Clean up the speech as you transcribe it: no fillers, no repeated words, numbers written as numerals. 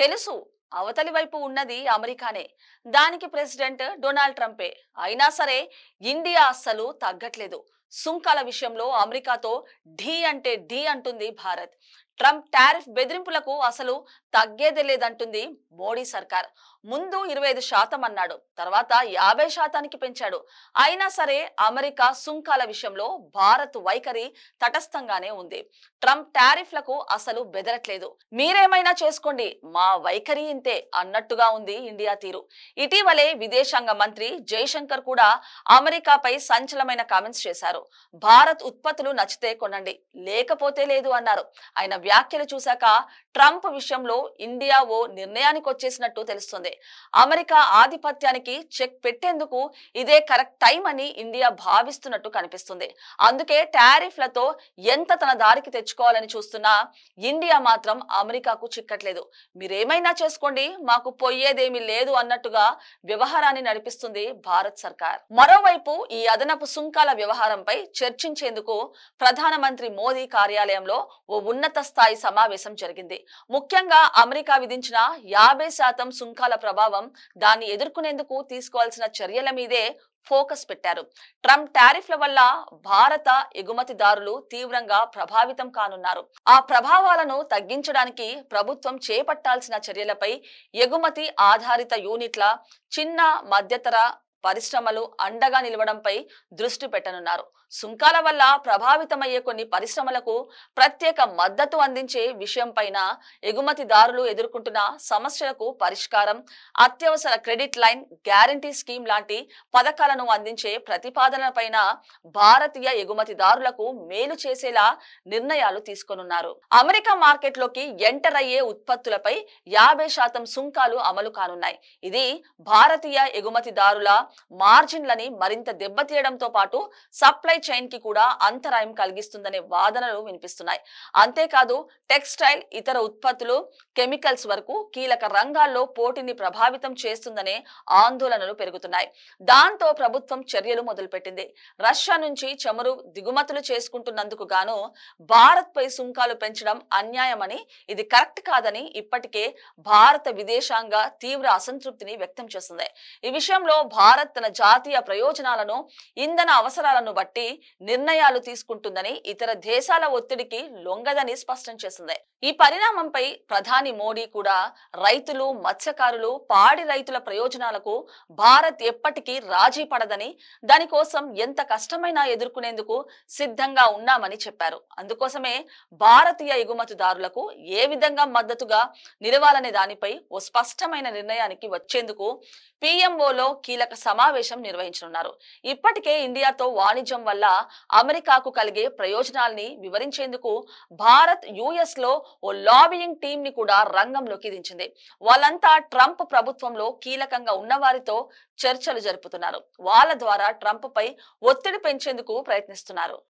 తెలుసు. అవతలి వైపు ఉన్నది అమెరికానే. దానికి ప్రెసిడెంట్ డొనాల్డ్ ట్రంపే. అయినా సరే ఇండియా అస్సలు తగ్గట్లేదు. సుంకాల విషయంలో అమెరికాతో ఢీ అంటే ఢీ అంటుంది భారత్. ట్రంప్ టారిఫ్ బెదిరింపులకు అసలు తగ్గేదే లేదంటుంది మోడీ సర్కార్. ముందు 25% అన్నాడు, తర్వాత 50% పెంచాడు. అయినా సరే అమెరికా సుంకాల విషయంలో భారత్ వైఖరి తటస్థంగానే ఉంది. ట్రంప్ టారిఫ్లకు అసలు బెదరట్లేదు. మీరేమైనా చేసుకోండి, మా వైఖరి ఇంతే అన్నట్టుగా ఉంది ఇండియా తీరు. ఇటీవలే విదేశాంగ మంత్రి జైశంకర్ కూడా అమెరికాపై సంచలనమైన కామెంట్స్ చేశారు. భారత్ ఉత్పత్తులు నచ్చితే కొనండి, లేకపోతే లేదు అన్నారు. ఆయన వ్యాఖ్యలు చూశాక ట్రంప్ విషయంలో ఇండియా ఓ నిర్ణయానికి వచ్చేసినట్టు తెలుస్తుంది. అమెరికా ఆధిపత్యానికి చెక్ పెట్టేందుకు ఇదే కరెక్ట్ టైం అని ఇండియా భావిస్తున్నట్టు కనిపిస్తుంది. అందుకే టారిఫ్లతో ఎంత తన దారికి తెచ్చుకోవాలని చూస్తున్నా ఇండియా మాత్రం అమెరికాకు చిక్కట్లేదు. మీరేమైనా చేసుకోండి, మాకు పోయేదేమీ లేదు అన్నట్టుగా వ్యవహారాన్ని నడిపిస్తుంది భారత్ సర్కార్. మరోవైపు ఈ అదనపు సుంకాల వ్యవహారంపై చర్చించేందుకు ప్రధానమంత్రి మోదీ కార్యాలయంలో ఓ ఉన్నత స్థాయి సమావేశం జరిగింది. ముఖ్యంగా అమెరికా విధించిన 50% సుంకాల ప్రభావం, దాన్ని ఎదుర్కొనేందుకు తీసుకోవాల్సిన చర్యల మీదే ఫోకస్ పెట్టారు. ట్రంప్ టారిఫ్ల వల్ల భారత ఎగుమతిదారులు తీవ్రంగా ప్రభావితం కానున్నారు. ఆ ప్రభావాలను తగ్గించడానికి ప్రభుత్వం చేపట్టాల్సిన చర్యలపై, ఎగుమతి ఆధారిత యూనిట్ల, చిన్న మధ్యతర పరిశ్రమలు అండగా నిలవడంపై దృష్టి పెట్టనున్నారు. సుంకాల వల్ల ప్రభావితమయ్యే కొన్ని పరిశ్రమలకు ప్రత్యేక మద్దతు అందించే విషయంపైన, ఎగుమతిదారులు ఎదుర్కొంటున్న సమస్యలకు పరిష్కారం, అత్యవసర క్రెడిట్ లైన్ గ్యారంటీ స్కీమ్ లాంటి పథకాలను అందించే ప్రతిపాదనలపైన భారతీయ ఎగుమతిదారులకు మేలు చేసేలా నిర్ణయాలు తీసుకోనున్నారు. అమెరికా మార్కెట్లోకి ఎంటర్ అయ్యే ఉత్పత్తులపై 50% సుంకాలు అమలు కానున్నాయి. ఇది భారతీయ ఎగుమతిదారుల మార్జిన్లని మరింత దెబ్బతీయడంతో పాటు సప్లై చైన్ కి కూడా అంతరాయం కలిగిస్తుందనే వాదనలు వినిపిస్తున్నాయి. అంతేకాదు టెక్స్టైల్, ఇతర ఉత్పత్తులు, కెమికల్స్ వరకు కీలక రంగాల్లో పోటీని ప్రభావితం చేస్తుందనే ఆందోళనలు పెరుగుతున్నాయి. దాంతో ప్రభుత్వం చర్యలు మొదలుపెట్టింది. రష్యా నుంచి చమురు దిగుమతులు చేసుకుంటున్నందుకు గాను భారత్ పై సుంకాలు పెంచడం అన్యాయమని, ఇది కరెక్ట్ కాదని ఇప్పటికే భారత విదేశాంగ తీవ్ర అసంతృప్తిని వ్యక్తం చేస్తుంది. ఈ విషయంలో భారత్ తన జాతీయ ప్రయోజనాలను, ఇంధన అవసరాలను బట్టి నిర్ణయాలు తీసుకుంటుందని, ఇతర దేశాల ఒత్తిడికి లొంగదని స్పష్టం చేసింది. ఈ పరిణామంపై ప్రధాని మోడీ కూడా రైతులు, మత్స్యకారులు, పాడి రైతుల ప్రయోజనాలకు భారత్ ఎప్పటికీ రాజీ పడదని, దానికోసం ఎంత కష్టమైనా ఎదుర్కొనేందుకు సిద్ధంగా ఉన్నామని చెప్పారు. అందుకోసమే భారతీయ ఎగుమతిదారులకు ఏ విధంగా మద్దతుగా నిలవాలనే దానిపై ఓ స్పష్టమైన నిర్ణయానికి వచ్చేందుకు పిఎంఓలో కీలక సమావేశం నిర్వహించనున్నారు. ఇప్పటికే ఇండియాతో వాణిజ్యం వల్ల అమెరికాకు కలిగే ప్రయోజనాల్ని వివరించేందుకు భారత్ యుఎస్ లో ఓ లాబియింగ్ టీం ని కూడా రంగంలోకి దించింది. వాళ్ళంతా ట్రంప్ ప్రభుత్వంలో కీలకంగా ఉన్న వారితో చర్చలు జరుపుతున్నారు. వాళ్ళ ద్వారా ట్రంప్ పై ఒత్తిడి పెంచేందుకు ప్రయత్నిస్తున్నారు.